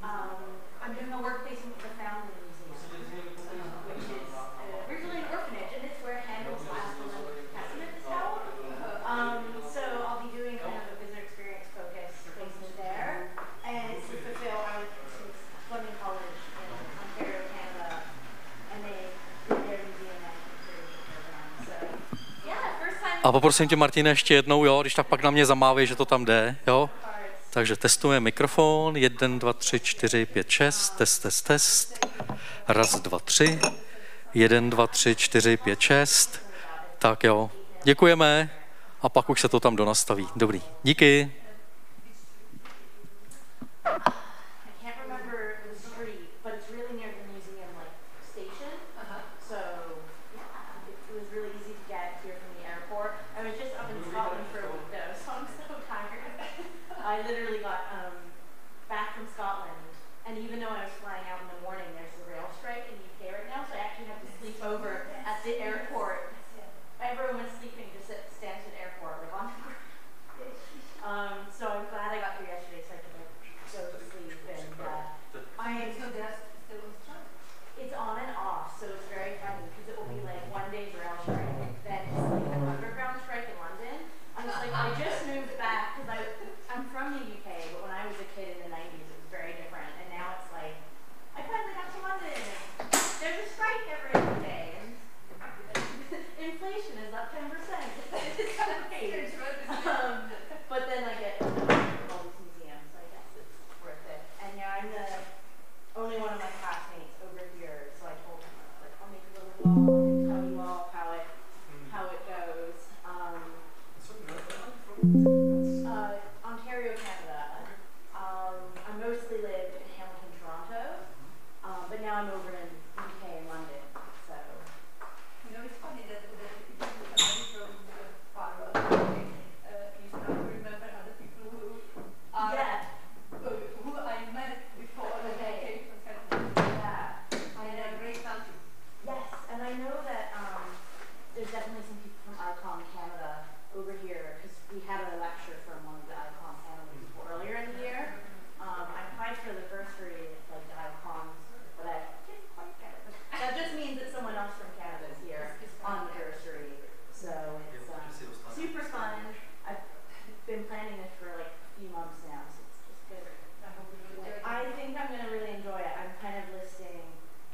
I'm doing a work placement with the Foundling Museum, which is originally an orphanage, and it's where Handel's last Olympic Testament is held. So I'll be doing kind of a visitor experience focused placement there, and it's to fulfill our Fleming College in Ontario, Canada, and they did their museum management program. So yeah, first time. A poprosím tě, Martine, ještě jednou, jo, když tak pak na mě zamávej, že to tam jde, jo. Takže testujeme mikrofon, 1, 2, 3, 4, 5, 6, test, test, test, 1, 2, 3, 1, 2, 3, 4, 5, 6, tak jo, děkujeme a pak už se to tam donastaví. Dobrý, díky. I literally got back from Scotland, and even though I was flying out in the morning, there's a rail strike in the UK right now, so I actually have to sleep over at the airport. Everyone was sleeping just at Stansted Airport, like on the ground. So I'm glad I got here yesterday, so I could like go to sleep. And I am so it's on and off, so it's very funny because it will be like one day's rail strike, then it's like an underground strike in London. I was like, I just moved back because I'm from the UK, but when I was a kid in the 90s, it was very different. And now it's like, I finally got to London. There's a strike every other day. And inflation is up 10%. It's great. But then I get to know all these museums, so I guess it's worth it. And yeah, I'm the only one of my classmates over here, so I told them, like, I'll make a little vlog and tell you all how it goes. Ontario, Canada. I mostly lived in Hamilton, Toronto, but now I'm over in UK and London. So, you know, it's funny that if you from far away, you start to remember other people who I met before they came from Canada. Yeah, and a great country. Yes, and I know that there's definitely some people from ICOM Canada over here because we had a lecture from one of the ICOM panelists earlier in the year. I applied for the bursary like the ICOMs, but I didn't quite get it. That just means that someone else from Canada is here on the bursary, so it's super fun. I've been planning this for like a few months now, so it's just good. I think I'm going to really enjoy it. I'm kind of listing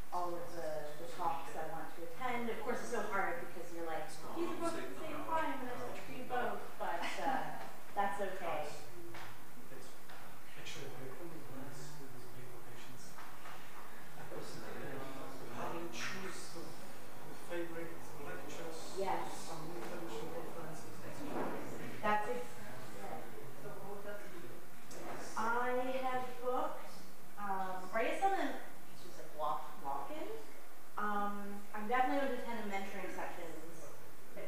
all of the talks I want to attend. Of course, it's so hard because you're like, these are both at the same time, and I have to do both, but that's okay. How do you choose favorite lectures? Yes. That's it. I have booked, or I guess some of them, it's just like walk-ins. I'm definitely going to attend the mentoring sessions,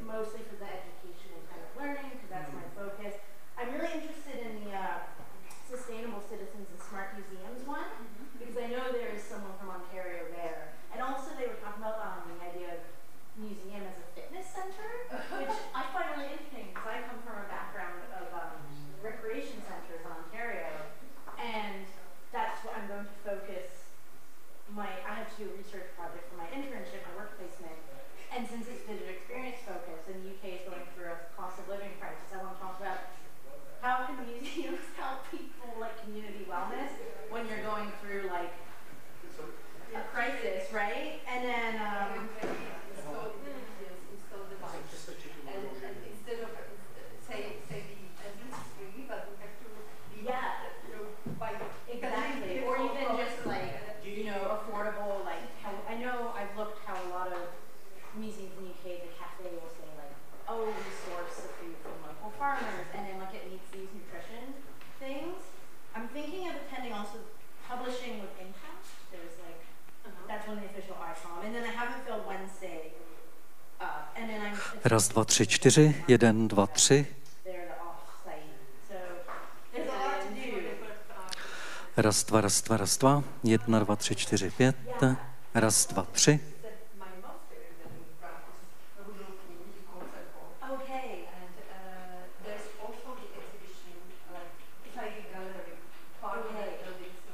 mostly for the education and kind of learning, because that's my focus. I'm really interested in the Sustainable Citizens and Smart Museums one, because I know there is someone from Ontario there. And also they were talking about the idea of museum as a fitness center, which I find really interesting, because I come from a background of recreation centers in Ontario, and that's what I'm going to focus I have to do a research project for my internship, my work placement, and since it's visitor experience focused and the UK is going through a cost of living crisis, I want to talk about how can museums help people like community wellness when you're going through like a crisis, right? And then install device. And instead of say the entrance is free, but we have to buy exactly, or even just like affordable, like how I know I've looked how a lot of museums in the UK, the cafe will say like, oh, we source the food from local farmers, and then like it meets these nutrition things. I'm thinking of attending also publishing with Impact. There's like, that's one of the official ICOM, and then I haven't filled Wednesday, and then I'm 1, 2, 3, 4, 1, 2, 3. They're the off-site, so there's a lot to do. 1, 2, 1, 2, 1, 2, 3, 4, 5. 1, 2, 3. Okay, and there's also the exhibition, Gallery, part of the building. So,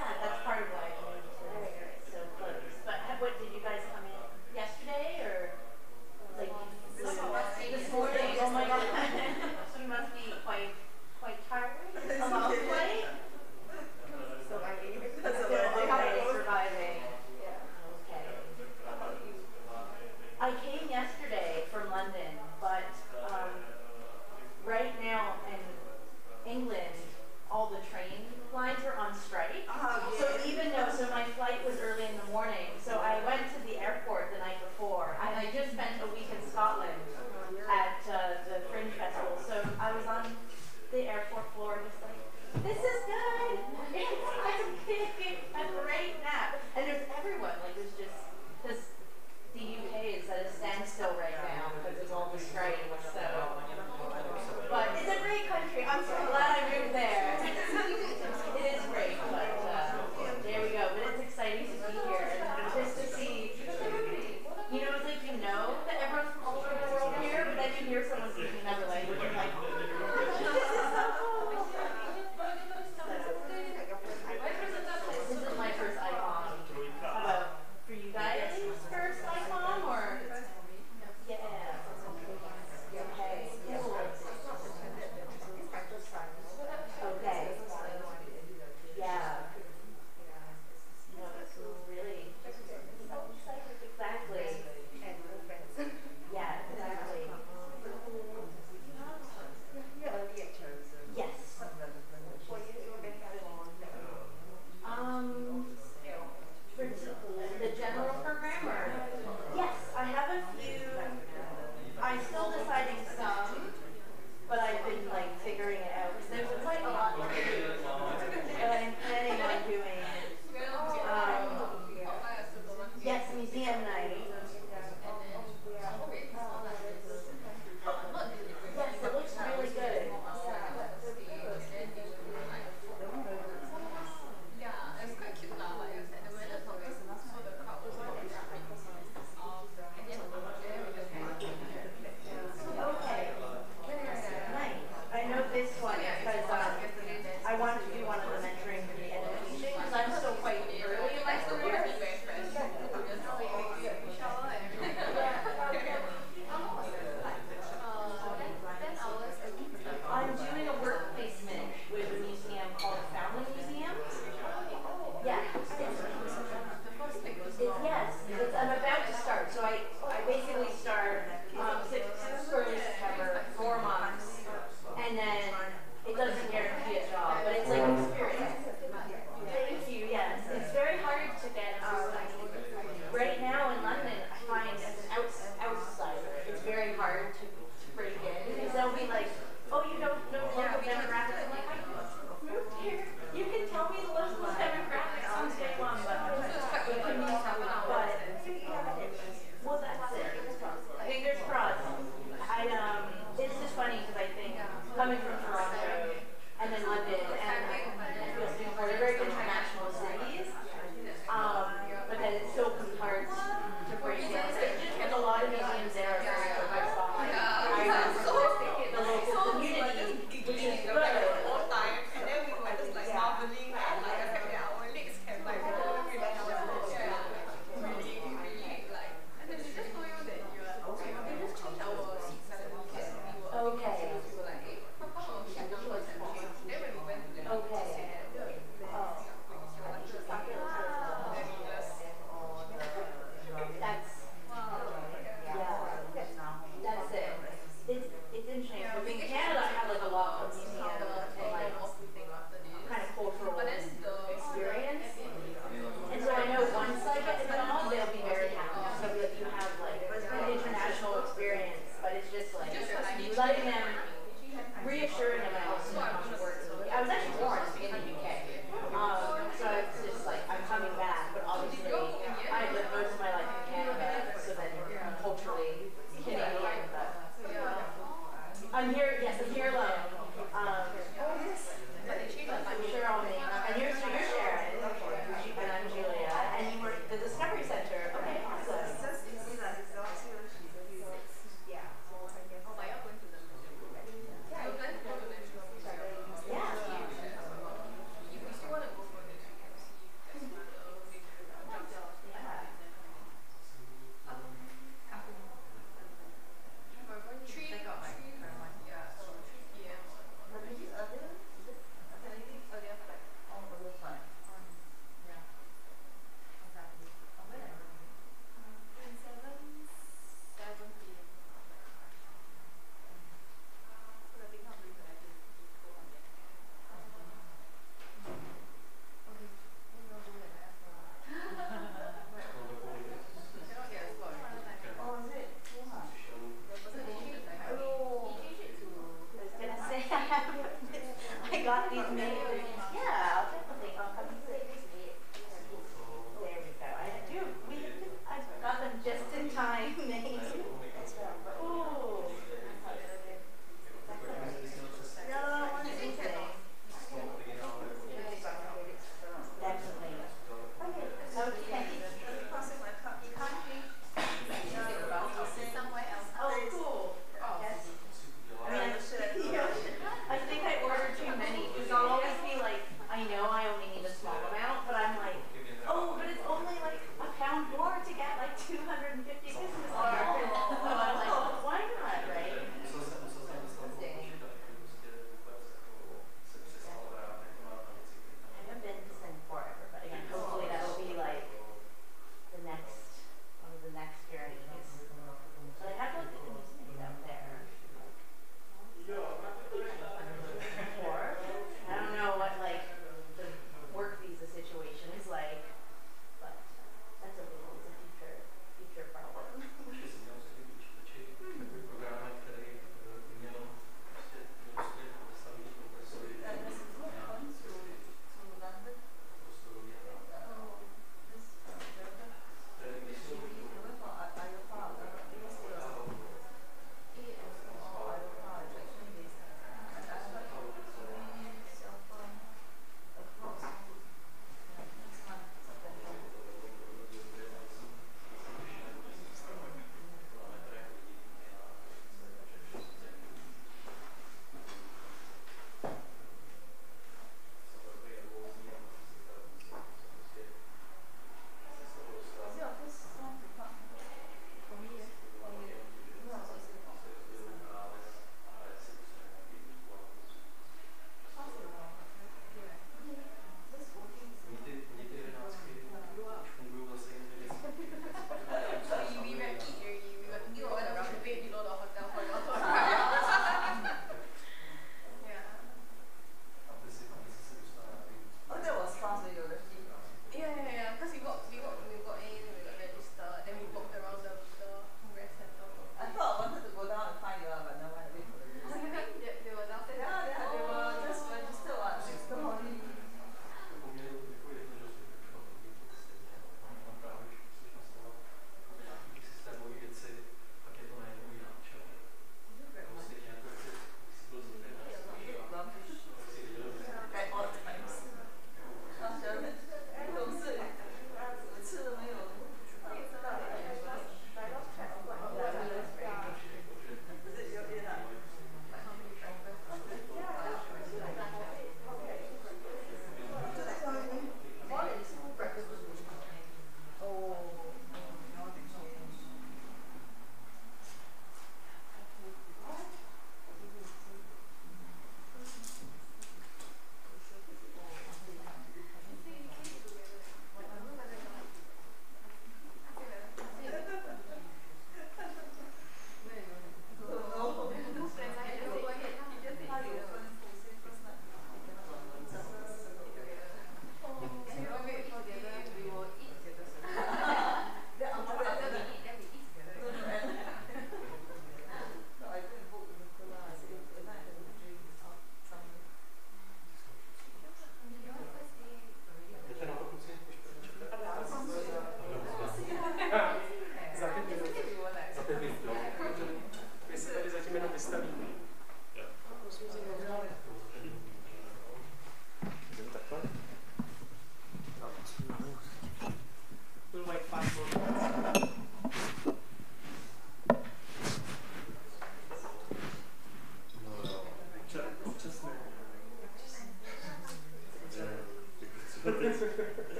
Yeah, that's part of why I came today. It's so close. But what did you guys come in yesterday or like this morning? Oh my god. So you must be quite tired. A long flight. So I mean, Okay, surviving. yeah. Okay. How about you? I came yesterday from London, but right now in England, all the train lines are on strike. Oh, So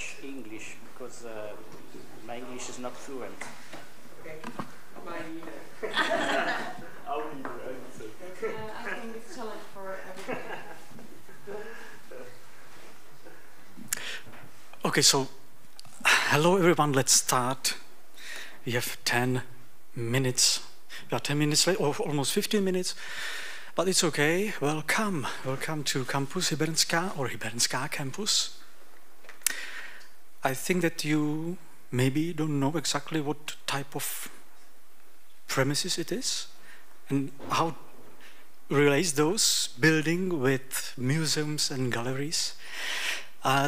Dutch English because my English is not fluent. Okay. Mine either. I would say. I think it's a challenge for everybody. Okay, so hello everyone, let's start. We have 10 minutes. We are 10 minutes late, or almost 15 minutes, but it's okay. Welcome. Welcome to Campus Hybernská, or Hybernská campus. I think that you maybe don't know exactly what type of premises it is and how relates those building with museums and galleries.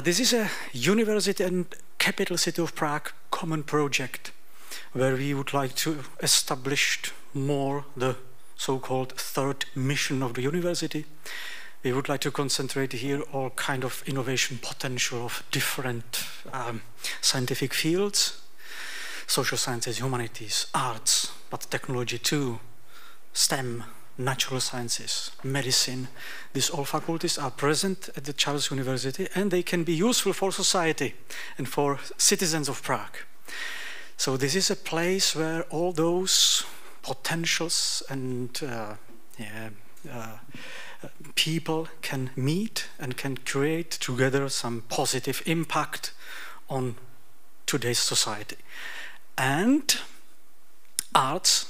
This is a university and capital city of Prague common project where we would like to establish more the so-called third mission of the university. We would like to concentrate here all kind of innovation potential of different scientific fields, social sciences, humanities, arts, but technology too, STEM, natural sciences, medicine. These all faculties are present at the Charles University and they can be useful for society and for citizens of Prague. So this is a place where all those potentials and people can meet and can create together some positive impact on today's society. And arts,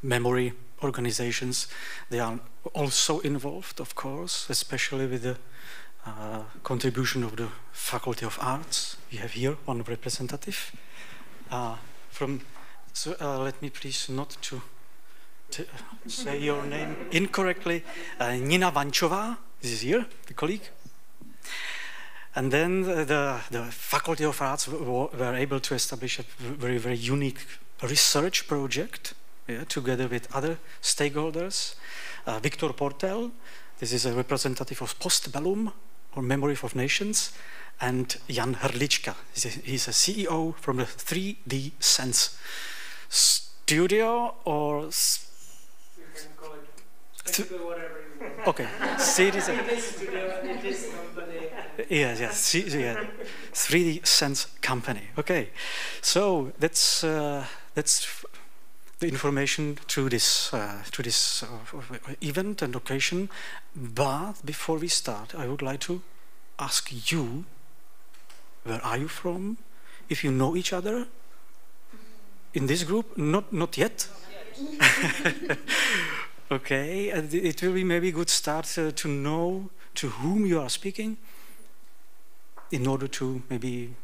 memory organizations, they are also involved, of course, especially with the contribution of the Faculty of Arts. We have here one representative let me please not to say your name incorrectly. Nina Vanchová, this is here, the colleague. And then the Faculty of Arts were able to establish a very, very unique research project together with other stakeholders. Victor Portel, this is a representative of Postbellum, or Memory of Nations, and Jan Hrdlička, he's a CEO from the 3D Sense studio, or... You can call it basically whatever you want. Okay, series. It is studio and it is company. Yes, 3D Sense company. Okay, so that's the information to this event and occasion. But before we start, I would like to ask you, where are you from? If you know each other in this group, not yet. Okay, it will be maybe a good start to know to whom you are speaking, in order to maybe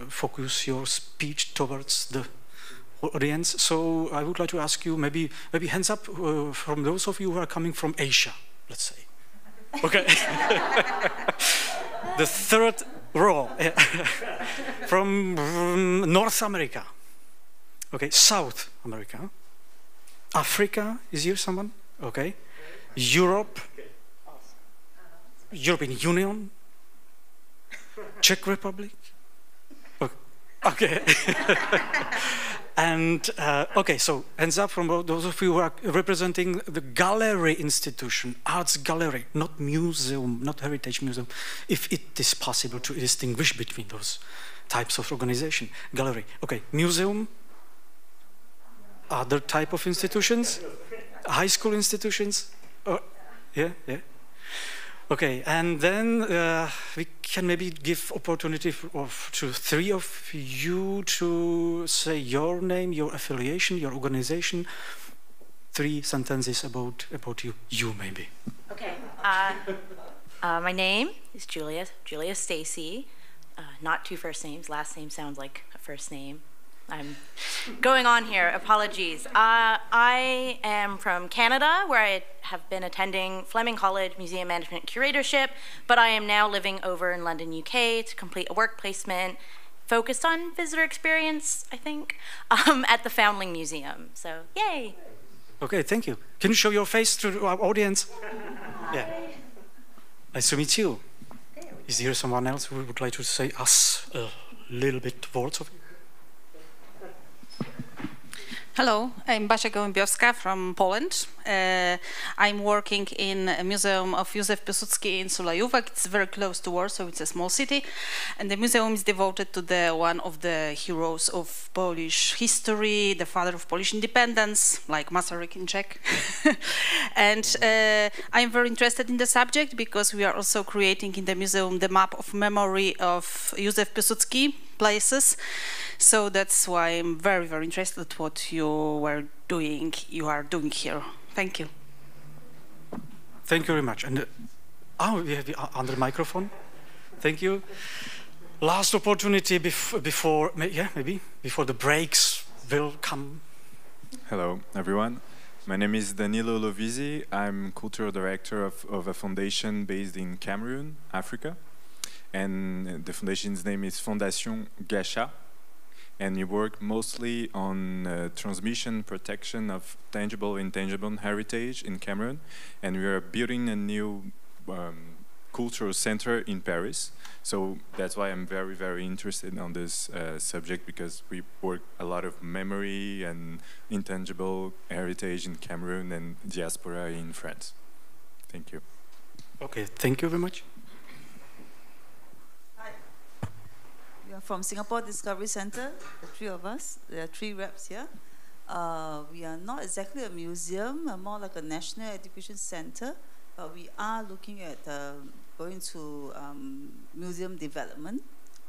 focus your speech towards the audience. So I would like to ask you, maybe hands up from those of you who are coming from Asia, let's say. Okay. The third row. From North America. Okay, South America. Africa, is here someone? Okay. Europe. European Union. Czech Republic. Okay. And okay, so hands up from those of you who are representing the gallery institution, arts gallery, not museum, not heritage museum, if it is possible to distinguish between those types of organization. Gallery, okay, museum, other type of institutions, high school institutions, yeah. Okay, and then we can maybe give opportunity to three of you to say your name, your affiliation, your organization. 3 sentences about you maybe. Okay. My name is Julia Stacy. Not 2 first names. Last name sounds like a first name. I'm going on here, apologies. I am from Canada, where I have been attending Fleming College Museum Management Curatorship, but I am now living over in London, UK to complete a work placement focused on visitor experience, I think, at the Foundling Museum. So, yay. Okay, thank you. Can you show your face to our audience? Yeah. Nice to meet you. Is there someone else who would like to say us a little bit words of it? Hello, I'm Basia Gołębiowska from Poland. I'm working in a museum of Józef Piłsudski in Sulajówek. It's very close to Warsaw, it's a small city. And the museum is devoted to one of the heroes of Polish history, the father of Polish independence, like Masaryk in Czech. And I'm very interested in the subject because we are also creating in the museum the map of memory of Józef Piłsudski places. So that's why I'm very, very interested in what you are doing here. Thank you. Thank you very much. And we have under microphone. Thank you. Last opportunity before the breaks will come. Hello, everyone. My name is Danilo Lovisi. I'm cultural director of a foundation based in Cameroon, Africa. And the foundation's name is Fondation Gacha. And we work mostly on transmission, protection of tangible and intangible heritage in Cameroon. And we are building a new cultural center in Paris. So that's why I'm very, very interested on this subject, because we work a lot of memory and intangible heritage in Cameroon and diaspora in France. Thank you. Okay, thank you very much. We are from Singapore Discovery Center, the three of us. There are 3 reps here. We are not exactly a museum, more like a national education center, but we are looking at going to museum development.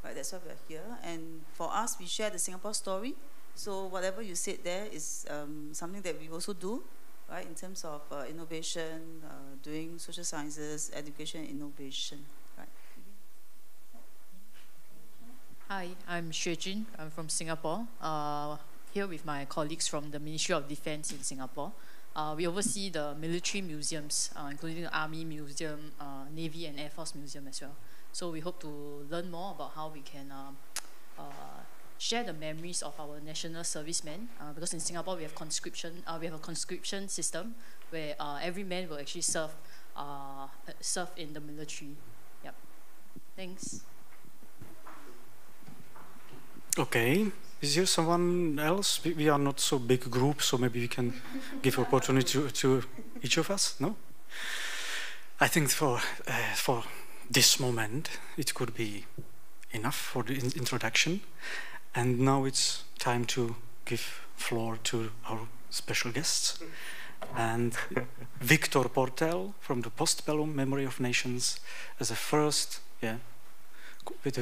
Right, that's why we are here. And for us, we share the Singapore story. So whatever you said there is something that we also do, right, in terms of innovation, doing social sciences, education, innovation. Hi, I'm Xue Jun. I'm from Singapore. Here with my colleagues from the Ministry of Defense in Singapore. We oversee the military museums, including the Army Museum, Navy and Air Force Museum as well. So we hope to learn more about how we can share the memories of our national servicemen. Because in Singapore we have conscription. We have a conscription system where every man will actually serve in the military. Yep. Thanks. Okay, is there someone else? We are not so big group, so maybe we can give opportunity to each of us, no? I think for this moment, it could be enough for the introduction. And now it's time to give floor to our special guests. And Victor Portel from the Postbellum Memory of Nations as a first, with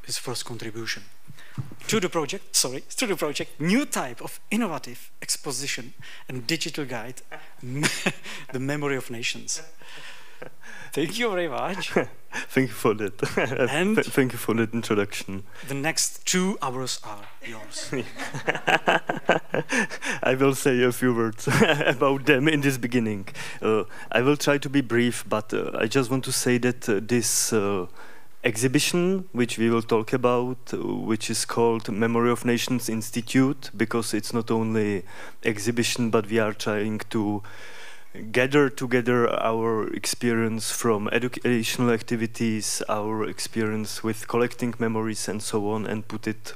his first contribution to the project, new type of innovative exposition and digital guide, the Memory of Nations. Thank you very much. Thank you for that. And thank you for that introduction. The next 2 hours are yours. I will say a few words about them in this beginning. I will try to be brief, but I just want to say that this exhibition, which we will talk about, which is called Memory of Nations Institute, because it's not only exhibition, but we are trying to gather together our experience from educational activities, our experience with collecting memories and so on, and put it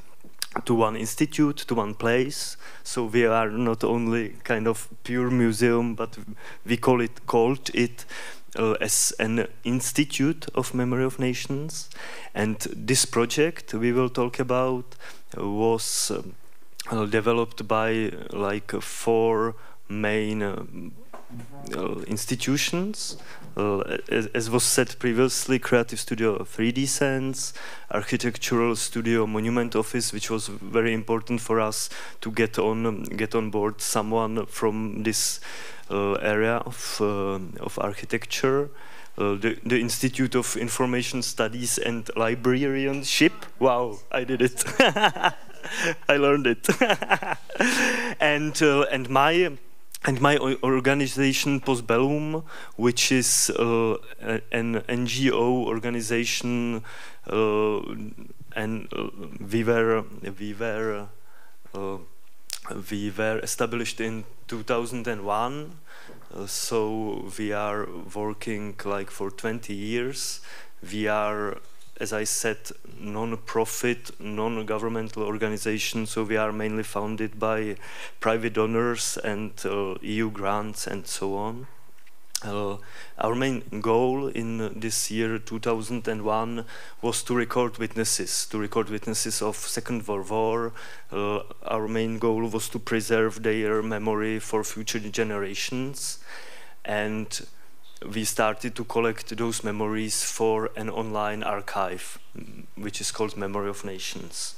to one institute, to one place. So we are not only kind of pure museum, but we called it as an Institute of Memory of Nations. And this project we will talk about was developed by like 4 main institutions. As was said previously, Creative Studio 3D Sense, Architectural Studio Monument Office, which was very important for us to get on board someone from this area of architecture. The Institute of Information Studies and Librarianship. Wow, I did it. I learned it. And my organization, Postbellum, which is an NGO organization, and we were established in 2001. So we are working like for 20 years. We are as I said, non-profit, non-governmental organization, so we are mainly funded by private donors and EU grants and so on. Our main goal in this year 2001 was to record witnesses of Second World War. Our main goal was to preserve their memory for future generations, and we started to collect those memories for an online archive, which is called Memory of Nations.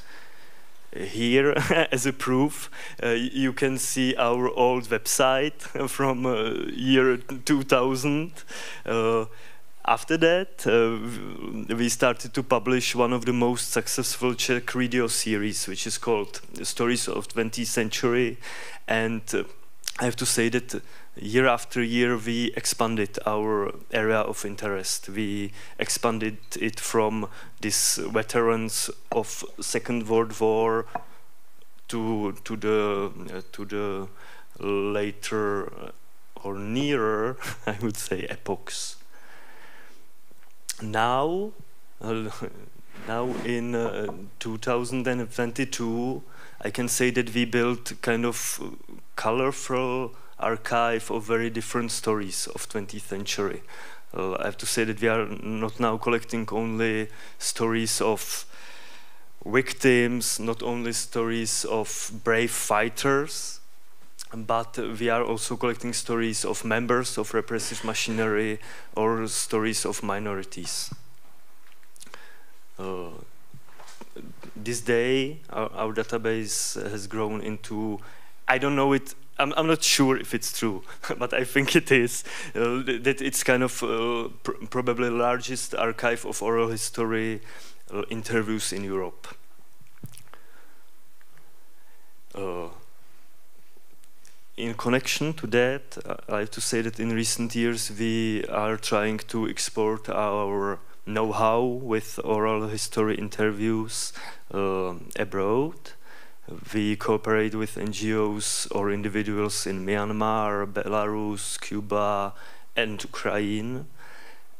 Here, as a proof, you can see our old website from year 2000. After that, we started to publish one of the most successful Czech radio series, which is called Stories of 20th Century. And I have to say that year after year, we expanded our area of interest. We expanded it from these veterans of Second World War to the later or nearer, I would say, epochs. Now in 2022, I can say that we built kind of colorful archive of very different stories of 20th century. I have to say that we are not now collecting only stories of victims, not only stories of brave fighters, but we are also collecting stories of members of repressive machinery or stories of minorities. This day, our database has grown into, I don't know it, I'm not sure if it's true, but I think it is, that it's kind of probably the largest archive of oral history interviews in Europe. In connection to that, I have to say that in recent years we are trying to export our know-how with oral history interviews abroad. We cooperate with NGOs or individuals in Myanmar, Belarus, Cuba, and Ukraine.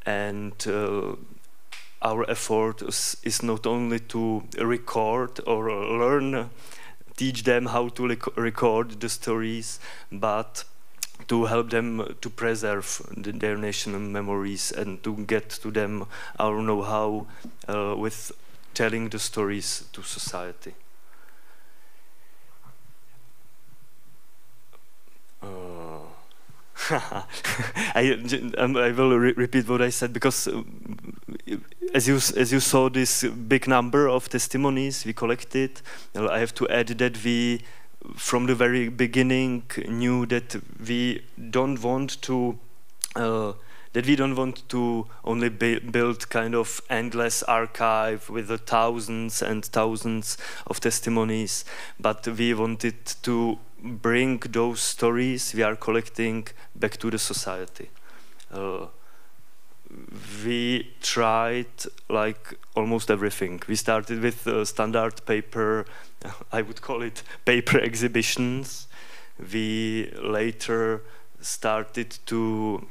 And our effort is not only to record or learn, teach them how to record the stories, but to help them to preserve their national memories and to get to them our know-how with telling the stories to society. I will repeat what I said, because as you saw this big number of testimonies we collected, I have to add that we from the very beginning knew that we don't want to only build kind of endless archive with the thousands and thousands of testimonies, but we wanted to bring those stories we are collecting back to the society. We tried like almost everything. We started with standard paper, I would call it paper exhibitions. We later started to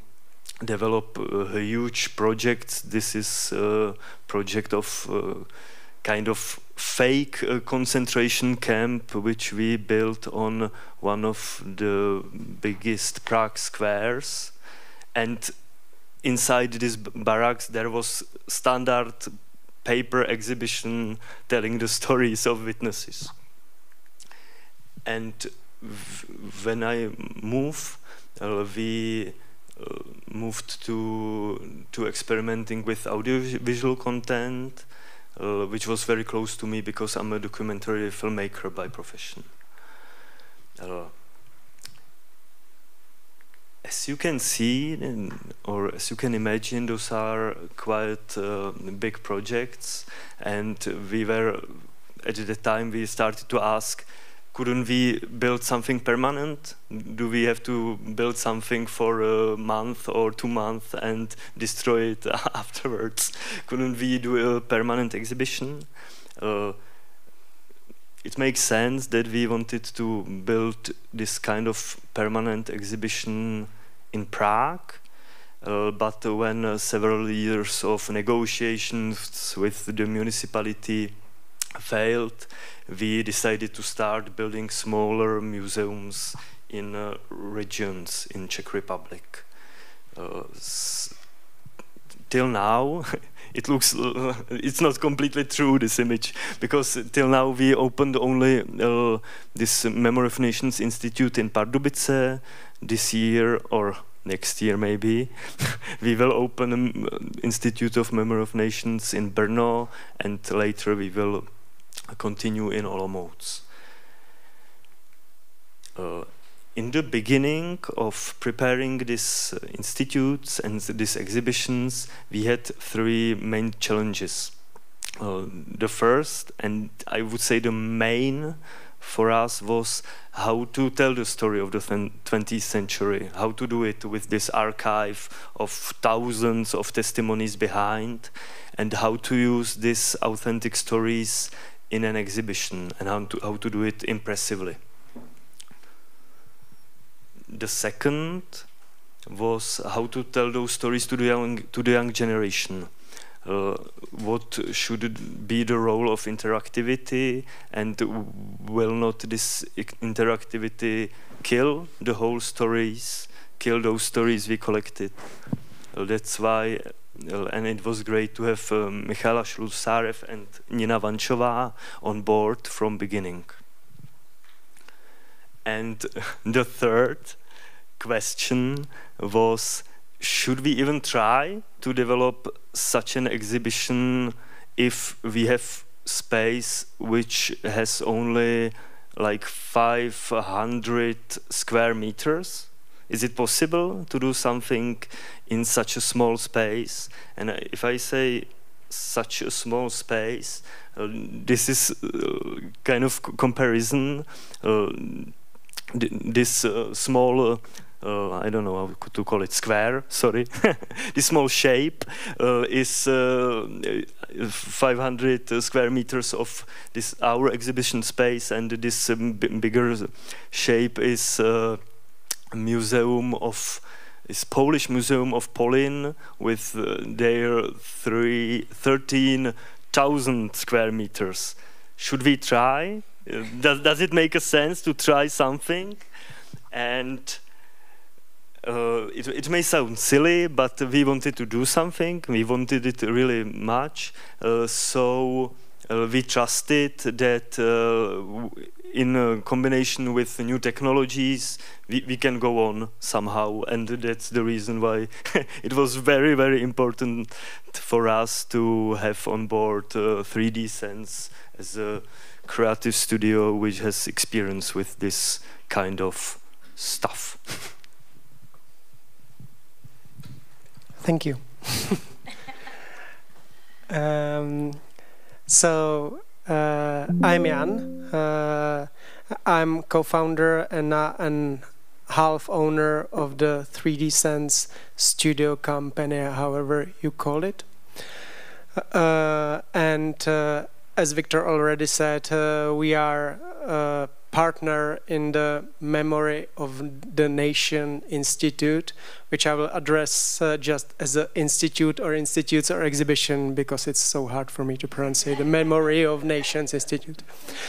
develop huge projects. This is a project of kind of fake concentration camp which we built on one of the biggest Prague squares, and inside this barracks there was standard paper exhibition telling the stories of witnesses. And when I moved, we moved to experimenting with audiovisual content, which was very close to me because I'm a documentary filmmaker by profession. As you can see, or as you can imagine, those are quite big projects, and we were, at the time we started to ask, couldn't we build something permanent? Do we have to build something for a month or 2 months and destroy it afterwards? Couldn't we do a permanent exhibition? It makes sense that we wanted to build this kind of permanent exhibition in Prague. but when several years of negotiations with the municipality failed, we decided to start building smaller museums in regions in Czech Republic. Till now, it looks it's not completely true, this image, because till now we opened only this Memory of Nations Institute in Pardubice. This year or next year maybe we will open an Institute of Memory of Nations in Brno, and later we will continue in Olomouc. In the beginning of preparing these institutes and these exhibitions, we had three main challenges. The first, and I would say the main for us, was how to tell the story of the 20th century, how to do it with this archive of thousands of testimonies behind, and how to use these authentic stories in an exhibition, and how to do it impressively. The second was how to tell those stories to the young generation. What should be the role of interactivity, and will not this interactivity kill the whole stories, kill those stories we collected? That's why, and it was great to have Michala Šlusárev and Nina Vančová on board from beginning. And the third question was, should we even try to develop such an exhibition if we have space which has only like 500 square meters? Is it possible to do something in such a small space? And if I say such a small space, this is kind of comparison. This small, I don't know how to call it, square, sorry. This small shape is 500 square meters of this our exhibition space, and this bigger shape is a museum of this Polish Museum of Polin with their 13,000 square meters. Should we try? Does it make a sense to try something? And it may sound silly, but we wanted to do something. We wanted it really much. So we trusted that in combination with new technologies, we can go on somehow. And that's the reason why it was very, very important for us to have on board 3D Sense as a creative studio which has experience with this kind of stuff. Thank you. I'm Jan. I'm co-founder and half owner of the 3D Sense studio company, however you call it. As Victor already said, we are a partner in the Memory of the Nation Institute, which I will address just as an institute or institutes or exhibition, because it's so hard for me to pronounce it. The Memory of Nations Institute.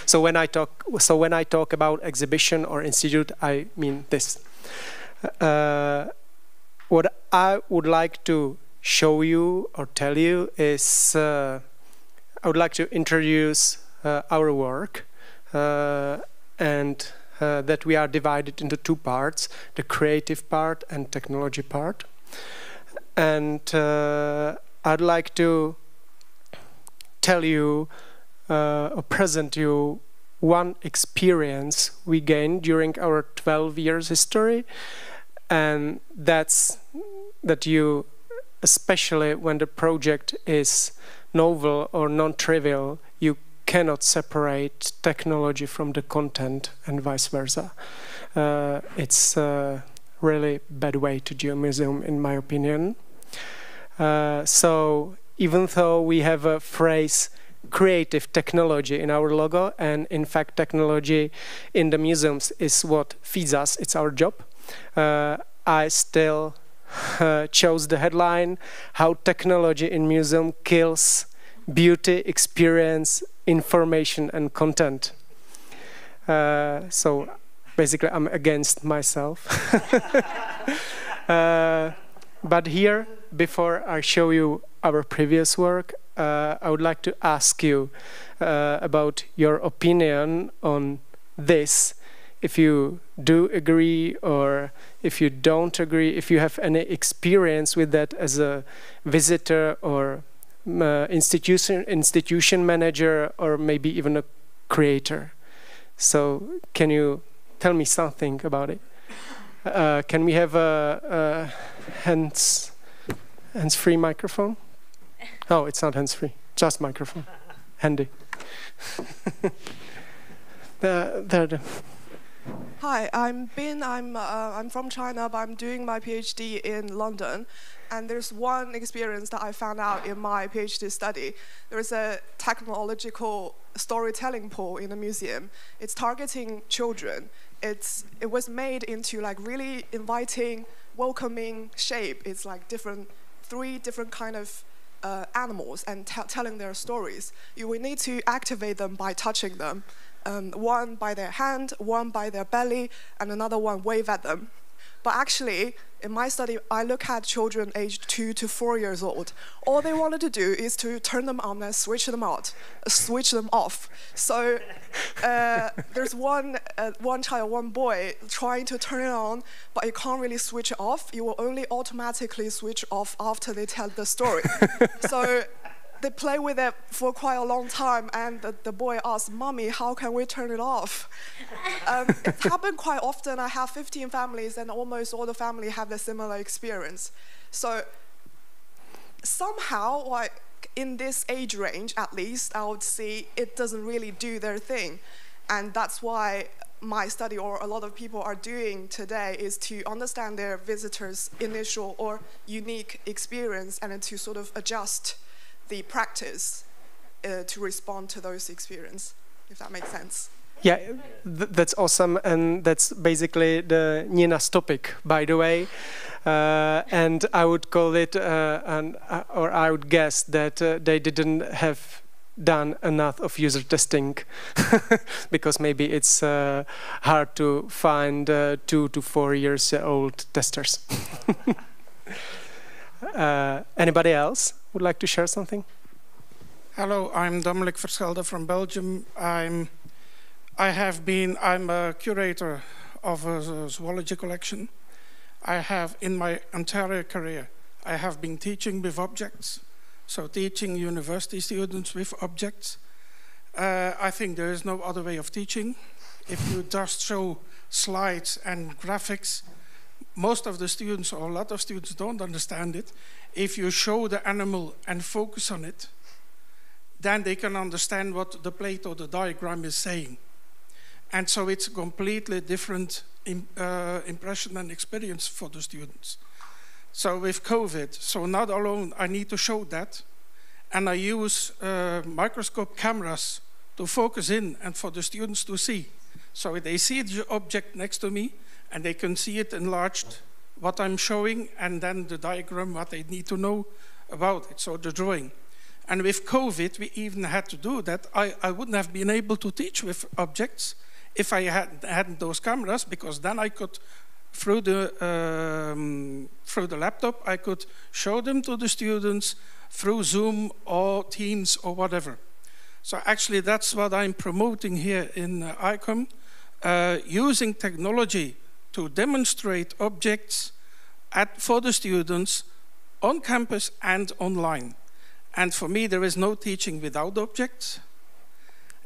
So when I talk about exhibition or institute, I mean this. What I would like to show you or tell you is I would like to introduce our work, and that we are divided into two parts, the creative part and technology part. And I'd like to tell you or present you one experience we gained during our 12 years history, and that's that you, especially when the project is novel or non-trivial, you cannot separate technology from the content and vice versa. It's a really bad way to do a museum, in my opinion. So even though we have a phrase creative technology in our logo, and in fact technology in the museums is what feeds us, it's our job, I still chose the headline, How Technology in Museum Kills Beauty, Experience, Information and Content. So basically I'm against myself. But here, before I show you our previous work, I would like to ask you about your opinion on this. If you do agree or if you don't agree, if you have any experience with that as a visitor or institution manager or maybe even a creator. So can you tell me something about it? Can we have a hands-free microphone? Oh, it's not hands-free, just microphone. Handy. There. Hi, I'm Bin. I'm from China, but I'm doing my PhD in London. And there's one experience that I found out in my PhD study. There's a technological storytelling pool in the museum. It's targeting children. It was made into like really inviting, welcoming shape. It's like three different kind of animals and telling their stories. You will need to activate them by touching them. One by their hand, one by their belly, and another one wave at them. But actually, in my study, I look at children aged 2 to 4 years old. All they wanted to do is to turn them on and switch them off. So there's one child, one boy, trying to turn it on, but you can't really switch it off. You will only automatically switch off after they tell the story. So they play with it for quite a long time, and the boy asks, "Mommy, how can we turn it off?" It's happened quite often. I have 15 families, and almost all the family have a similar experience. So somehow, like in this age range, at least, I would see it doesn't really do their thing, and that's why my study, or a lot of people are doing today, is to understand their visitors' initial or unique experience, and then to sort of adjust the practice to respond to those experiences, if that makes sense. Yeah, that's awesome, and that's basically the Nina's topic, by the way. And I would call it, or I would guess that they didn't have done enough of user testing, because maybe it's hard to find 2 to 4 years old testers. Anybody else would like to share something? Hello, I'm Dominic Verschelde from Belgium. I'm a curator of a zoology collection. I have, in my entire career, I have been teaching with objects, so teaching university students with objects. I think there is no other way of teaching. If you just show slides and graphics, most of the students, or a lot of students, don't understand it. If you show the animal and focus on it, then they can understand what the plate or the diagram is saying. And so it's a completely different impression and experience for the students. So with COVID, so not alone I need to show that, and I use microscope cameras to focus in and for the students to see. So they see the object next to me, and they can see it enlarged, what I'm showing, and then the diagram, what they need to know about it, so the drawing. And with COVID, we even had to do that. I wouldn't have been able to teach with objects if I hadn't those cameras, because then I could, through the laptop, I could show them to the students through Zoom or Teams or whatever. So actually, that's what I'm promoting here in ICOM, using technology to demonstrate objects for the students on campus and online. And for me, there is no teaching without objects.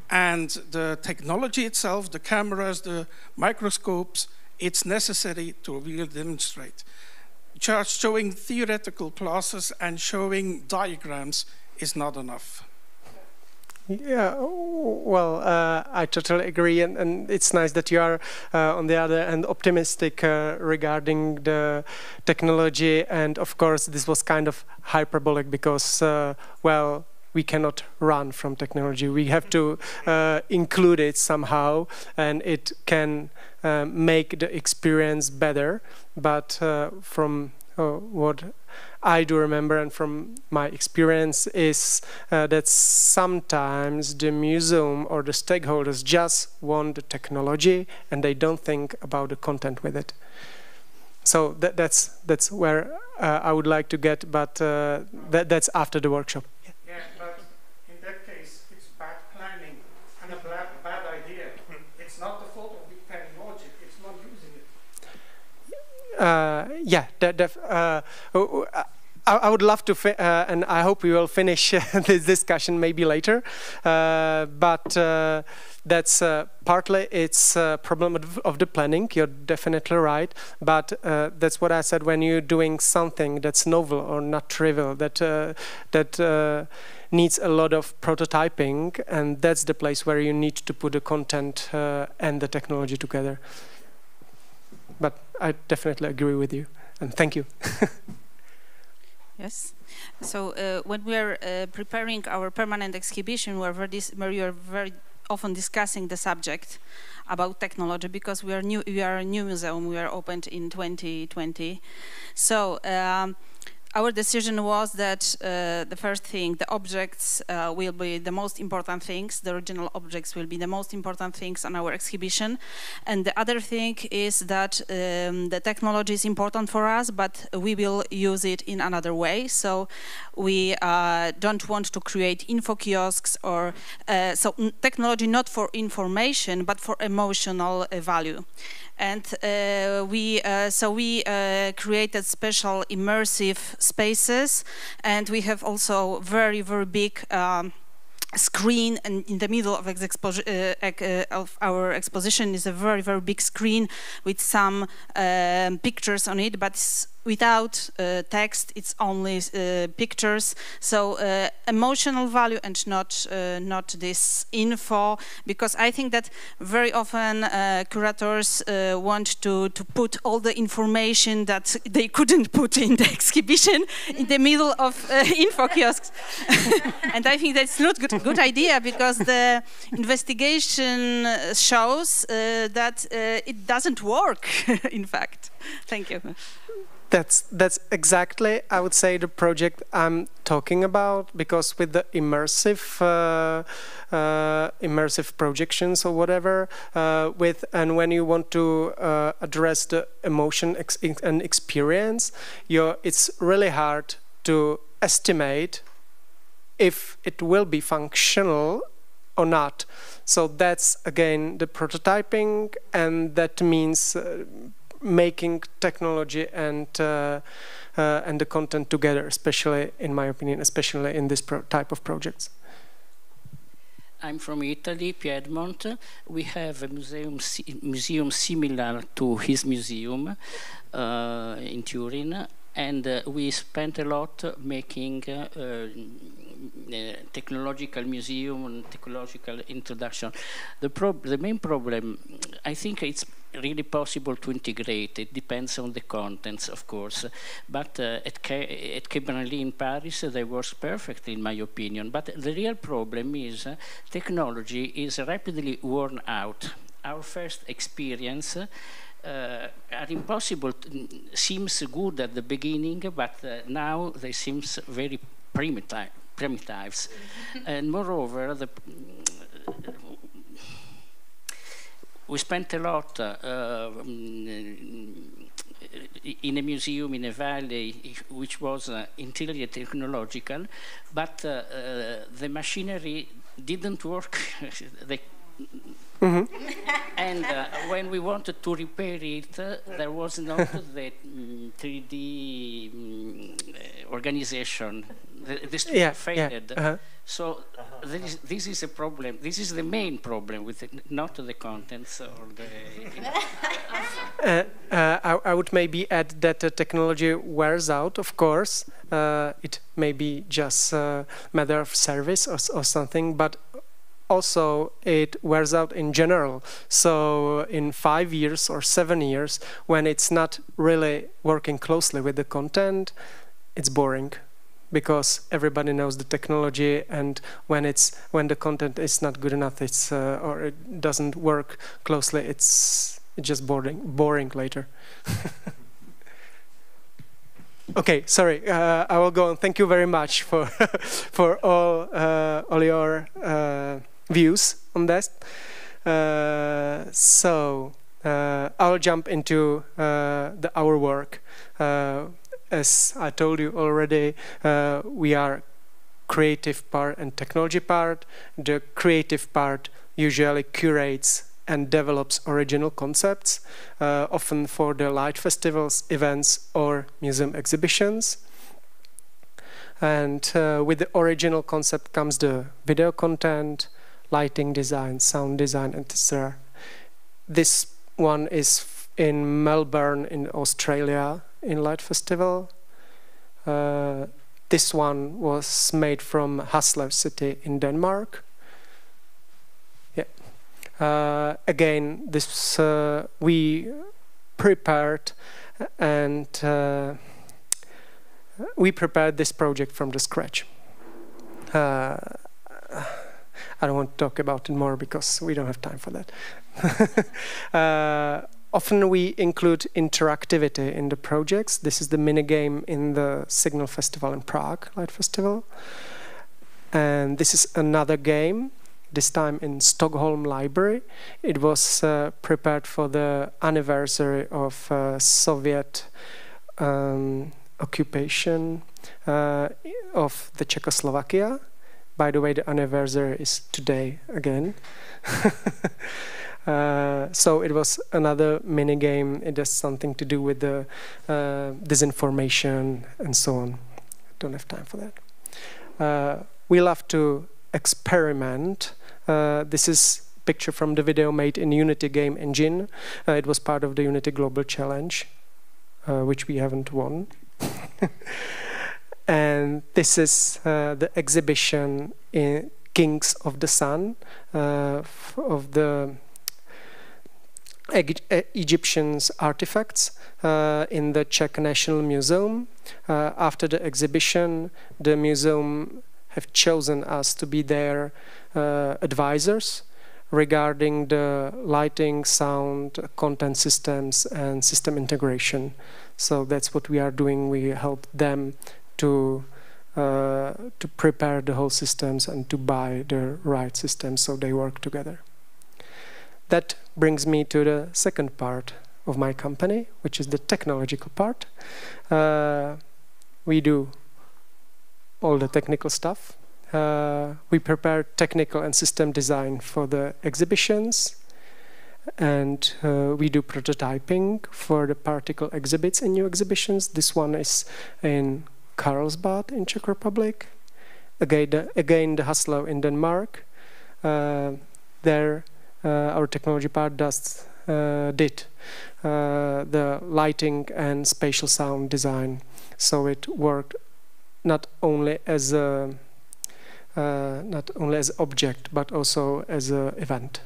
And the technology itself, the cameras, the microscopes, it's necessary to really demonstrate. Just showing theoretical classes and showing diagrams is not enough. Yeah, well, I totally agree, and it's nice that you are, on the other hand, optimistic regarding the technology, and of course this was kind of hyperbolic because, well, we cannot run from technology. We have to include it somehow, and it can make the experience better, but from what I do remember and from my experience is that sometimes the museum or the stakeholders just want the technology and they don't think about the content with it. So that's where I would like to get, but that's after the workshop. Yeah, but in that case, it's bad planning and a bad idea. It's not the fault of the technology, it's not using it. Yeah, I would love to, and I hope we will finish this discussion maybe later, but that's partly it's a problem of the planning, you're definitely right, but that's what I said, when you're doing something that's novel or not trivial, that needs a lot of prototyping, and that's the place where you need to put the content and the technology together. But I definitely agree with you, and thank you. Yes. So when we are preparing our permanent exhibition, we are very often discussing the subject about technology, because we are a new museum. We are opened in 2020. So our decision was that the first thing, the objects will be the most important things. The original objects will be the most important things on our exhibition. And the other thing is that the technology is important for us, but we will use it in another way. So we don't want to create info kiosks or so technology not for information, but for emotional value. And we created special immersive spaces, and we have also very big screen, and in the middle of our exposition is a very big screen with some pictures on it, but without text. It's only pictures, so emotional value and not this info, because I think that very often curators want to put all the information that they couldn't put in the exhibition in the middle of info kiosks. And I think that's not good idea, because the investigation shows that it doesn't work, in fact. Thank you. That's exactly, I would say, the project I'm talking about, because with the immersive projections or whatever, and when you want to address the emotion and experience, it's really hard to estimate if it will be functional or not. So that's again the prototyping, and that means making technology and the content together, especially, in my opinion, especially in this type of projects. I'm from Italy, Piedmont. We have a museum similar to his museum in Turin, and we spent a lot making technological museum and technological introduction. The main problem, I think it's really possible to integrate. It depends on the contents, of course. But at Quai Branly in Paris, they work perfectly, in my opinion. But the real problem is technology is rapidly worn out. Our first experience are impossible. Seems good at the beginning, but now they seem very primitives. And moreover, we spent a lot in a museum in a valley which was entirely technological, but the machinery didn't work. And when we wanted to repair it, there was not the 3D organization. The studio faded. So this is a problem. This is the main problem with it, not the contents or the. I would maybe add that the technology wears out. Of course, it may be just a matter of service or something, but also it wears out in general. So in 5 years or 7 years, when it's not really working closely with the content, it's boring, because everybody knows the technology, and when the content is not good enough, or it doesn't work closely, it's just boring later. Okay, sorry. I will go on. Thank you very much for for all your views on this. So I'll jump into our work. As I told you already, we are creative part and technology part. The creative part usually curates and develops original concepts, often for the light festivals, events, or museum exhibitions. And with the original concept comes the video content, lighting design, sound design, etc. This one is in Melbourne in Australia in Light Festival. This one was made from Haslev city in Denmark. Again, this we prepared and we prepared this project from the scratch. I don't want to talk about it more because we don't have time for that. Often we include interactivity in the projects. This is the minigame in the Signal Festival in Prague, Light Festival. And this is another game, this time in Stockholm Library. It was prepared for the anniversary of Soviet occupation of the Czechoslovakia. By the way, the anniversary is today again. So it was another mini game. It has something to do with the disinformation and so on. I don't have time for that. We love to experiment. This is a picture from the video made in Unity game engine. It was part of the Unity Global Challenge, which we haven't won. And this is the exhibition in Kings of the Sun of the Egyptians artifacts in the Czech National Museum. After the exhibition, the museum have chosen us to be their advisors regarding the lighting, sound, content systems, and system integration. So that's what we are doing. We help them to prepare the whole systems and to buy the right systems so they work together. That brings me to the second part of my company, which is the technological part. We do all the technical stuff. We prepare technical and system design for the exhibitions, and we do prototyping for the particle exhibits in new exhibitions. This one is in Carlsbad in Czech Republic. Again, the Haslev in Denmark. There, our technology part did the lighting and spatial sound design, so it worked not only as a object but also as an event.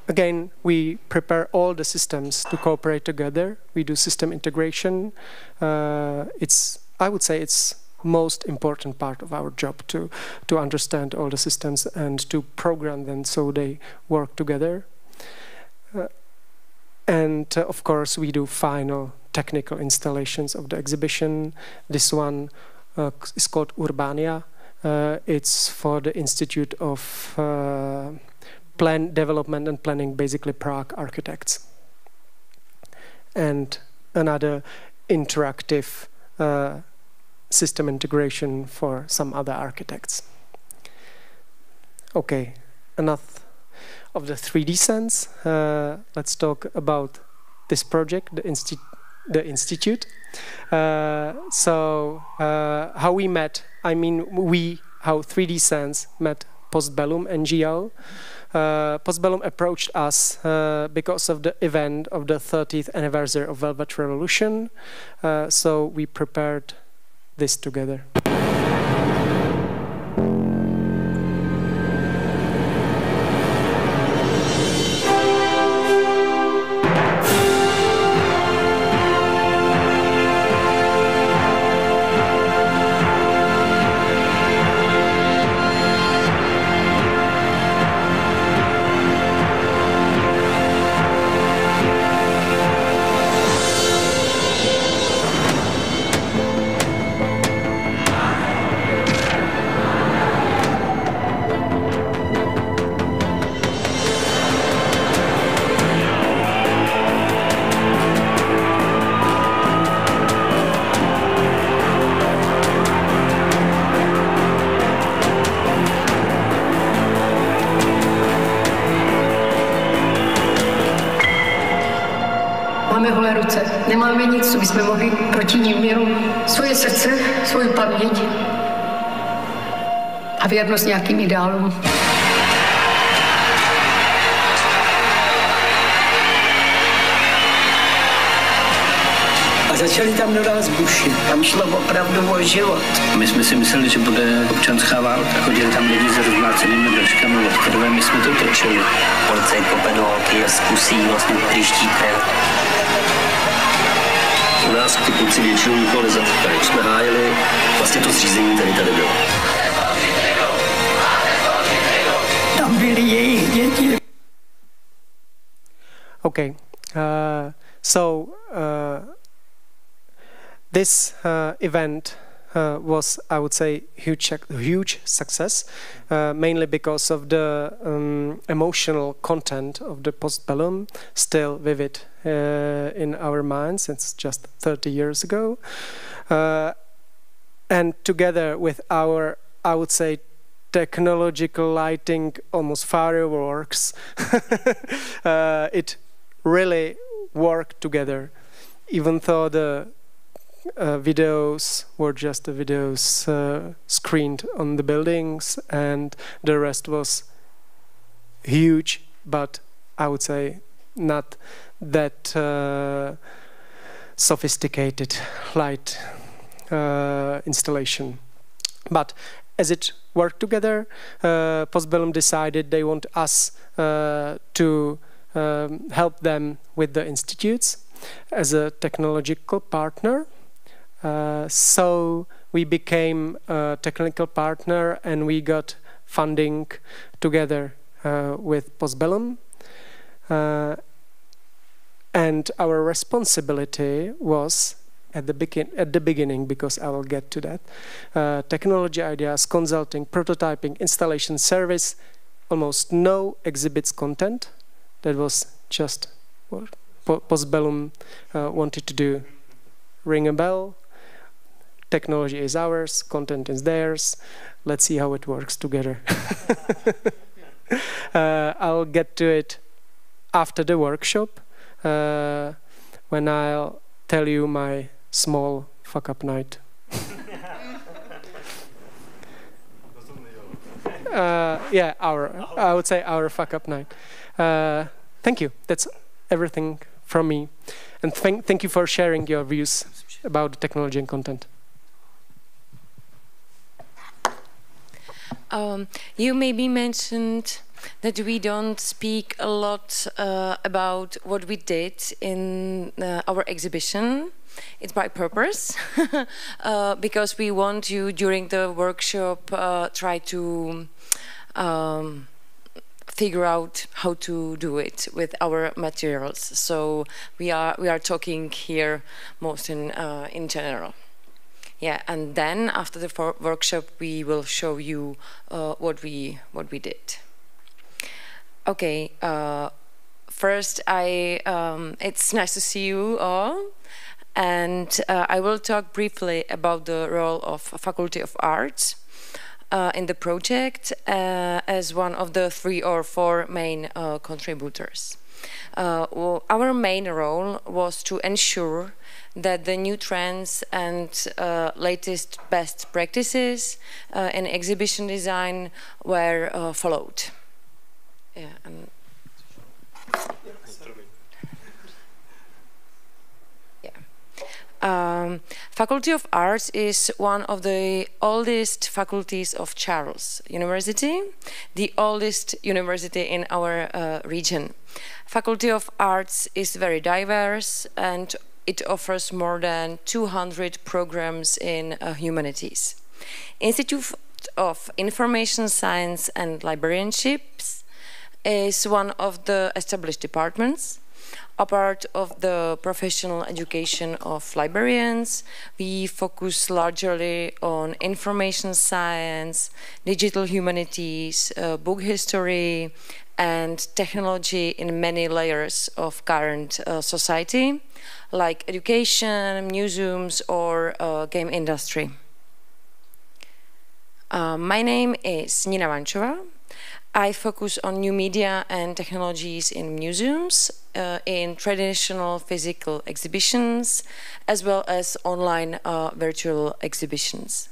Again, we prepare all the systems to cooperate together. We do system integration. I would say it's most important part of our job to understand all the systems and to program them so they work together. And of course, we do final technical installations of the exhibition. This one is called Urbania. It's for the Institute of Plan Development and Planning, basically Prague architects. And another interactive system integration for some other architects. Okay, enough of the 3D sense. Let's talk about this project, the institute. So how we met, I mean how 3D Sense met Postbellum NGO. Postbellum approached us because of the event of the 30th anniversary of Velvet Revolution. So we prepared this together. ruce. Nemáme nic, co bychom mohli proti nim, jenom svoje srdce, svoji paměť a věrnost nějakým ideálům. A začali tam do nás bušit. Tam šlo opravdu o život. My jsme si mysleli, že bude občanská válka. Chodili tam lidi s rozmlácenými držkami od krve, my jsme to točili. Policie kope holky z pusí, vlastně tryští krev. U nás ty kluci většinou nikoho nezatýkali. Jsme hájili vlastně to zřízení, tady bylo. Tam byly jejich děti. Okay, this event was, I would say, huge success, mainly because of the emotional content of the Postbellum, still vivid in our minds. It's just 30 years ago, and together with our, I would say, technological lighting, almost fireworks, it really worked together, even though the videos were just the videos screened on the buildings and the rest was huge, but I would say not that sophisticated light installation. But as it worked together, Postbellum decided they want us to help them with the institutes as a technological partner. So we became a technical partner and we got funding together with Postbellum. And our responsibility was at the beginning, because I will get to that, technology ideas, consulting, prototyping, installation, service, almost no exhibits content. That was just what Postbellum wanted to do. Ring a bell, technology is ours, content is theirs, let's see how it works together. I'll get to it after the workshop, when I'll tell you my small fuck-up night. Yeah, I would say our fuck-up night. Thank you. That's everything from me. And thank you for sharing your views about technology and content. You maybe mentioned that we don't speak a lot about what we did in our exhibition. It's by purpose, because we want you during the workshop try to figure out how to do it with our materials. So we are talking here most in general. Yeah, and then after the workshop we will show you what we did. Okay, first it's nice to see you all, and I will talk briefly about the role of Faculty of Arts in the project as one of the 3 or 4 main contributors. Our main role was to ensure that the new trends and latest best practices in exhibition design were followed. Yeah, and Faculty of Arts is one of the oldest faculties of Charles University, the oldest university in our region. Faculty of Arts is very diverse and it offers more than 200 programs in humanities. Institute of Information Science and Librarianships is one of the established departments. A part of the professional education of librarians, we focus largely on information science, digital humanities, book history, and technology in many layers of current society, like education, museums, or game industry. My name is Nina Vančová. I focus on new media and technologies in museums, in traditional physical exhibitions, as well as online virtual exhibitions.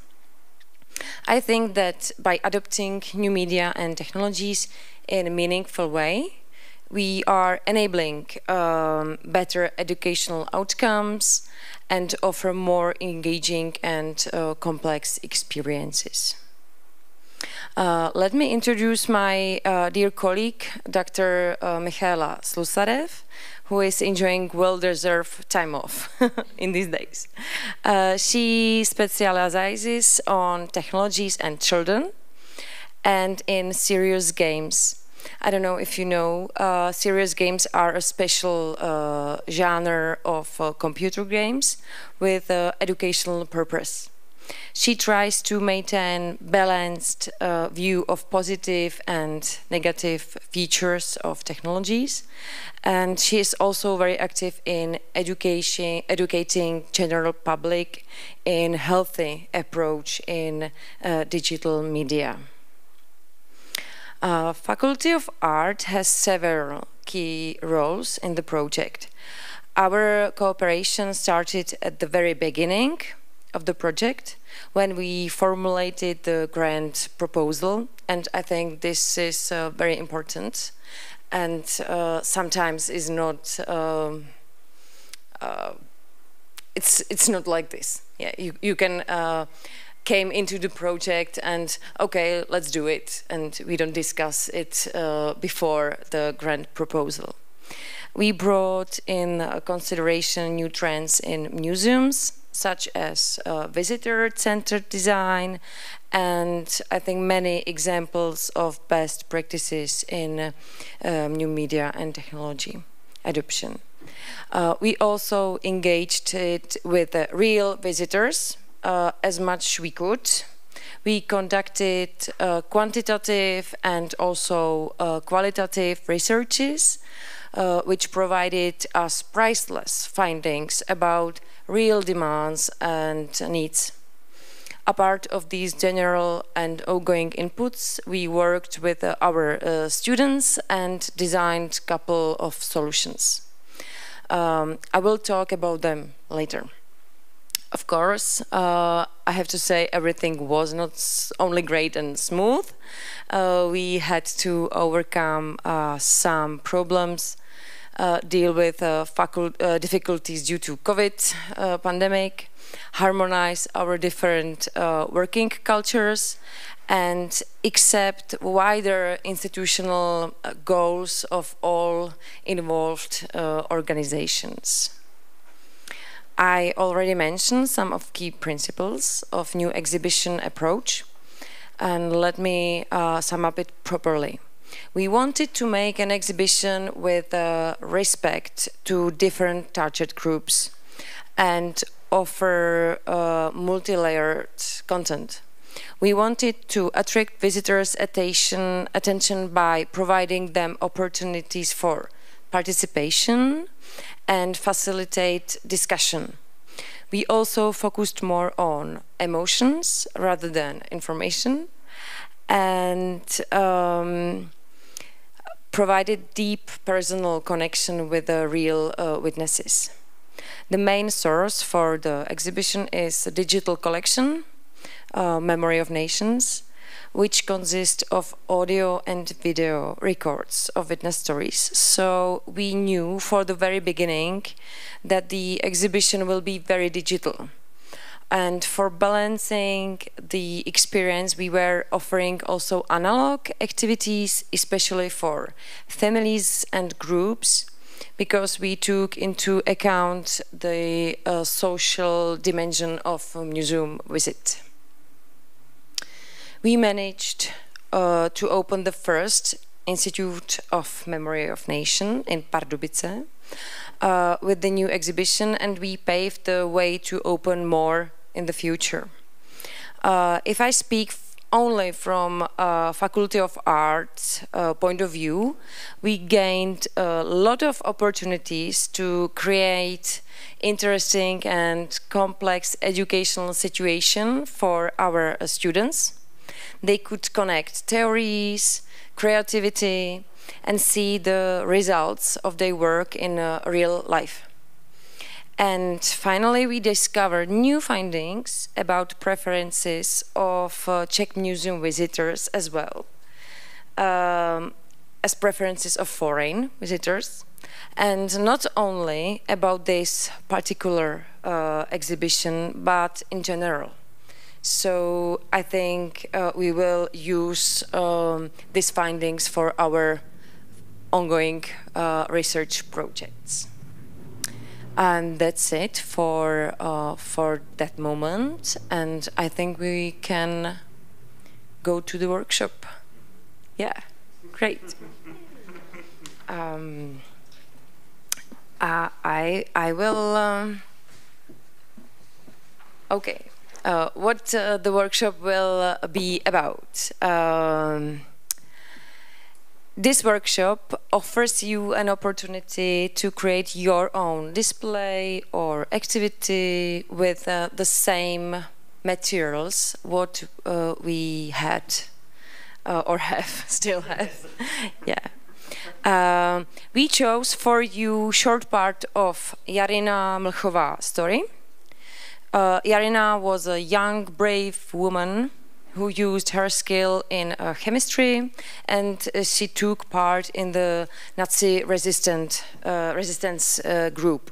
I think that by adopting new media and technologies in a meaningful way, we are enabling better educational outcomes and offer more engaging and complex experiences. Let me introduce my dear colleague, Dr. Michaela Slusarev, who is enjoying well-deserved time off in these days. She specializes on technologies and children and in serious games. I don't know if you know, serious games are a special genre of computer games with educational purpose. She tries to maintain balanced view of positive and negative features of technologies, and she is also very active in educating general public in healthy approach in digital media. Faculty of Art has several key roles in the project. Our cooperation started at the very beginning of the project when we formulated the grant proposal, and I think this is very important and sometimes is not it's not like this. Yeah, you can came into the project and okay, let's do it, and we don't discuss it before the grant proposal. We brought in consideration new trends in museums, such as visitor-centered design, and I think many examples of best practices in new media and technology adoption. We also engaged it with real visitors as much we could. We conducted quantitative and also qualitative researches, which provided us priceless findings about real demands and needs. Apart of these general and ongoing inputs, we worked with our students and designed a couple of solutions. I will talk about them later. Of course, I have to say everything was not only great and smooth. We had to overcome some problems, deal with difficulties due to COVID pandemic, harmonize our different working cultures, and accept wider institutional goals of all involved organizations. I already mentioned some of key principles of new exhibition approach, and let me sum up it properly. We wanted to make an exhibition with respect to different target groups and offer multi-layered content. We wanted to attract visitors' attention by providing them opportunities for participation and facilitate discussion. We also focused more on emotions rather than information, and provided deep personal connection with the real witnesses. The main source for the exhibition is a digital collection, Memory of Nations, which consists of audio and video records of witness stories. So we knew for the very beginning that the exhibition will be very digital. And for balancing the experience, we were offering also analog activities, especially for families and groups, because we took into account the social dimension of a museum visit. We managed to open the first Institute of Memory of Nation in Pardubice with the new exhibition, and we paved the way to open more in the future. If I speak only from Faculty of Arts point of view, we gained a lot of opportunities to create interesting and complex educational situation for our students. they could connect theories, creativity, and see the results of their work in real life. And finally, we discovered new findings about preferences of Czech museum visitors as well, as preferences of foreign visitors, and not only about this particular exhibition, but in general. So I think we will use these findings for our ongoing research projects. And that's it for that moment. And I think we can go to the workshop. Yeah, great. I will. Okay. What the workshop will be about. This workshop offers you an opportunity to create your own display or activity with the same materials what we had or have, still have. Yeah. We chose for you short part of Jarina Mlchová story. Jarina was a young, brave woman who used her skill in chemistry, and she took part in the Nazi resistance group.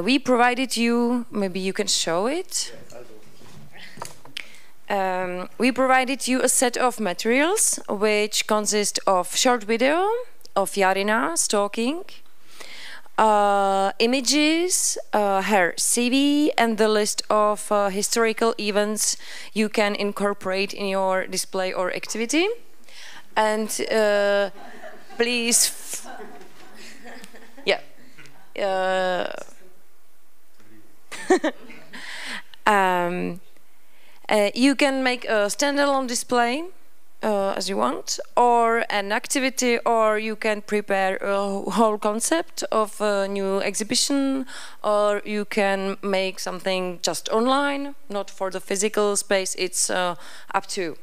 We provided you, maybe you can show it. We provided you a set of materials which consist of short video of Jarina talking, images, her CV, and the list of historical events you can incorporate in your display or activity. And please, yeah. You can make a standalone display as you want, or an activity, or you can prepare a whole concept of a new exhibition, or you can make something just online, not for the physical space. It's up to you.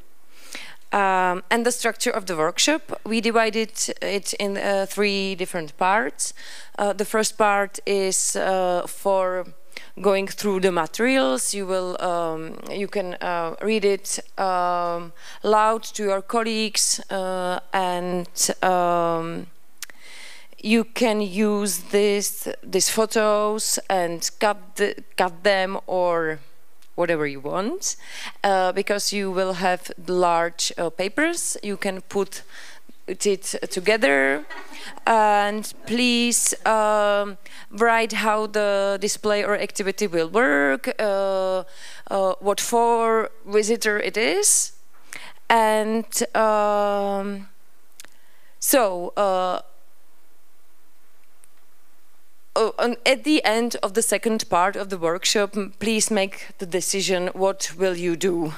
And the structure of the workshop, we divided it in 3 different parts. The first part is for going through the materials. You will, you can read it loud to your colleagues, and you can use these photos and cut them or whatever you want, because you will have large papers. You can put it together, and please write how the display or activity will work, what for visitor it is, and at the end of the second part of the workshop, please make the decision what will you do.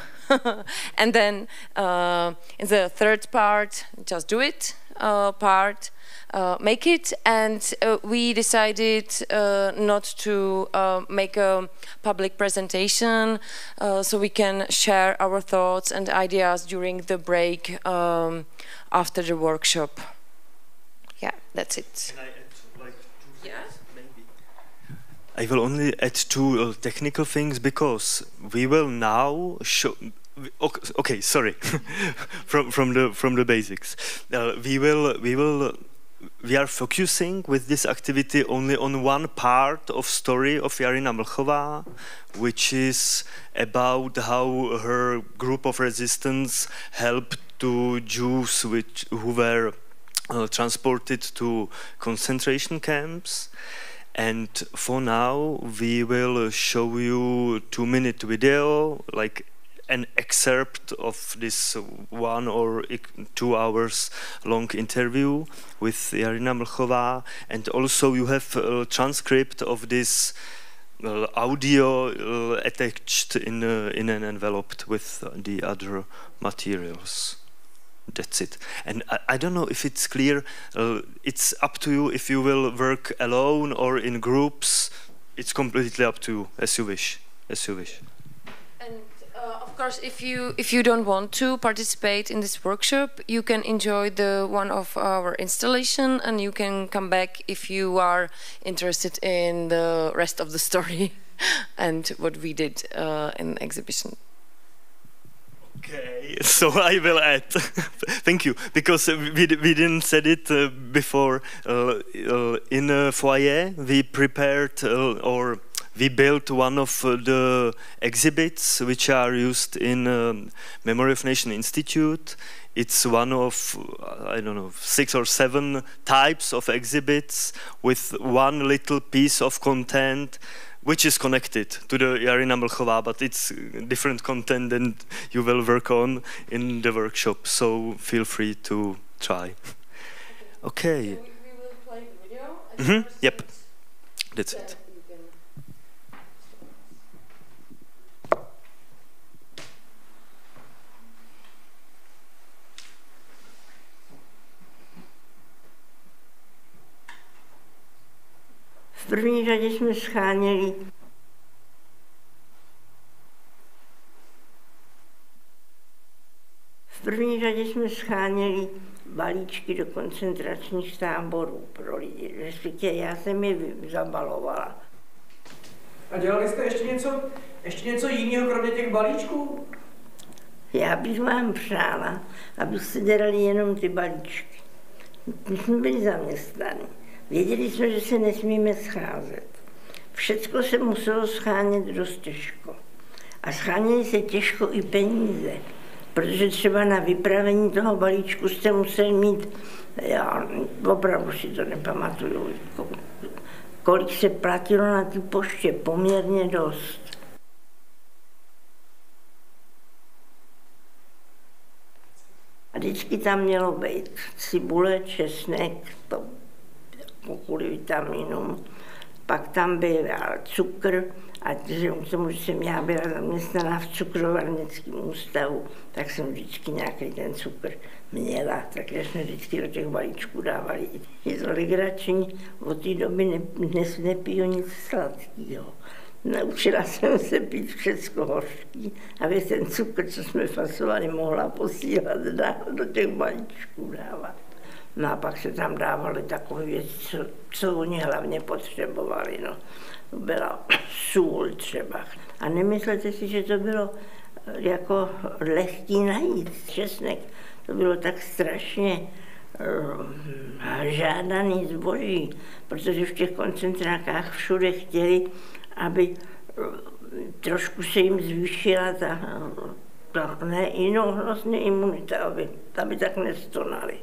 And then in the third part, just do it make it. And we decided not to make a public presentation, so we can share our thoughts and ideas during the break after the workshop. Yeah, that's it. Can I add like 2 things, maybe? I will only add 2 technical things, because we will now show. Okay, sorry. from the basics. We are focusing with this activity only on one part of story of Jarina Mlchová, which is about how her group of resistance helped to Jews who were transported to concentration camps. And for now, we will show you 2-minute video, like an excerpt of this 1 or 2 hours long interview with Jarina Mlchová, and also you have a transcript of this audio attached in an envelope with the other materials. That's it. And I don't know if it's clear. It's up to you if you will work alone or in groups. It's completely up to you, as you wish. As you wish. And of course, if you don't want to participate in this workshop, you can enjoy the one of our installation, and you can come back if you are interested in the rest of the story and what we did in the exhibition. Okay, so I will add. Thank you, because we didn't said it before. In a foyer, we prepared or we built one of the exhibits which are used in Memory of Nation Institute. It's one of, I don't know, 6 or 7 types of exhibits with one little piece of content which is connected to the Jarina Mlchová, but it's different content than you will work on in the workshop, so feel free to try. Okay. So we will play the video. Yep, that's it. V první řadě jsme scháněli balíčky do koncentračních táborů pro lidi, respektive já jsem je zabalovala. A dělali jste ještě něco jiného, kromě těch balíčků? Já bych vám přála, abyste dělali jenom ty balíčky. My jsme byli zaměstnaní. Věděli jsme, že se nesmíme scházet. Všecko se muselo schánět dost těžko. A scháněly se těžko i peníze, protože třeba na vypravení toho balíčku jste musel mít, já opravdu si to nepamatuju, kolik se platilo na té poště, poměrně dost. A vždycky tam mělo být cibule, česnek, to kvůli vitaminům, pak tam byl cukr, a k tomu, že jsem já byla zaměstnaná v cukrovarnickém ústavu, tak jsem vždycky nějaký ten cukr měla, takže jsme vždycky do těch balíčků dávali. Je to legrační, od té doby nepiju nic sladkého. Naučila jsem se pít všecko hořký, aby ten cukr, co jsme fasovali, mohla posílat dál do těch balíčků dávat. No a pak se tam dávaly takové věci, co oni hlavně potřebovali. No. To byla sůl třeba. A nemyslete si, že to bylo jako lehký najít. Česnek, to bylo tak strašně žádaný zboží, protože v těch koncentrákách všude chtěli, aby trošku se jim zvýšila ta vlastně imunita, aby tak nestonali.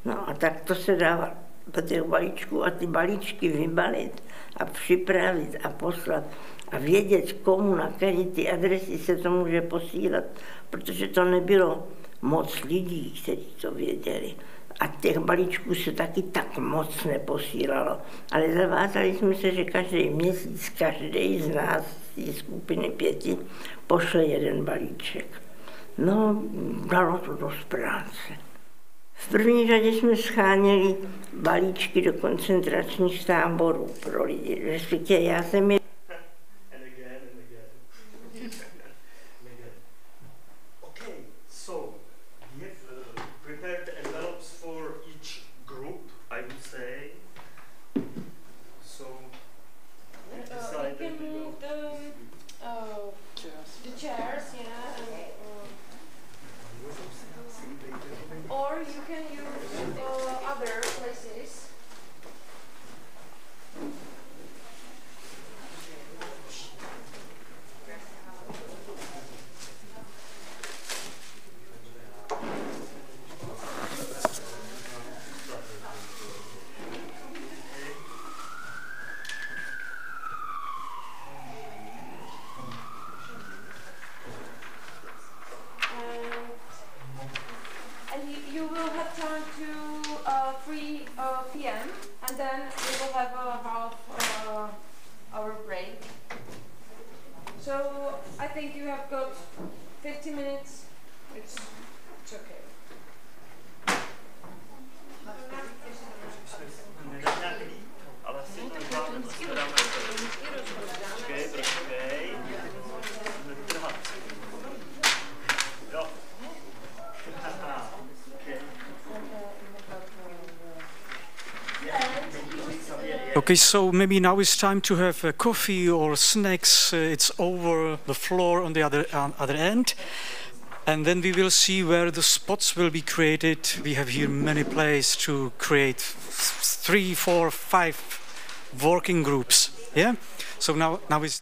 No a tak to se dává do těch balíčků a ty balíčky vybalit a připravit a poslat a vědět, komu na které ty adresy se to může posílat, protože to nebylo moc lidí, kteří to věděli. A těch balíčků se taky tak moc neposílalo. Ale zavázali jsme se, že každý měsíc, každý z nás, z té skupiny 5, pošle jeden balíček. No, dalo to dost práce. V první řadě jsme scháněli balíčky do koncentračních táborů pro lidi, respektive já jsem je... Okay, so we have prepared envelopes for each group, I would say. So we decided we can move the chairs, yeah. Or you can use other places. You will have time to 3 p.m. and then we will have a half hour break. So I think you have got 50 minutes. It's okay. Okay, so maybe now it's time to have coffee or snacks. It's over the floor on the other end. And then we will see where the spots will be created. We have here many places to create 3, 4, 5 working groups. Yeah? So now it's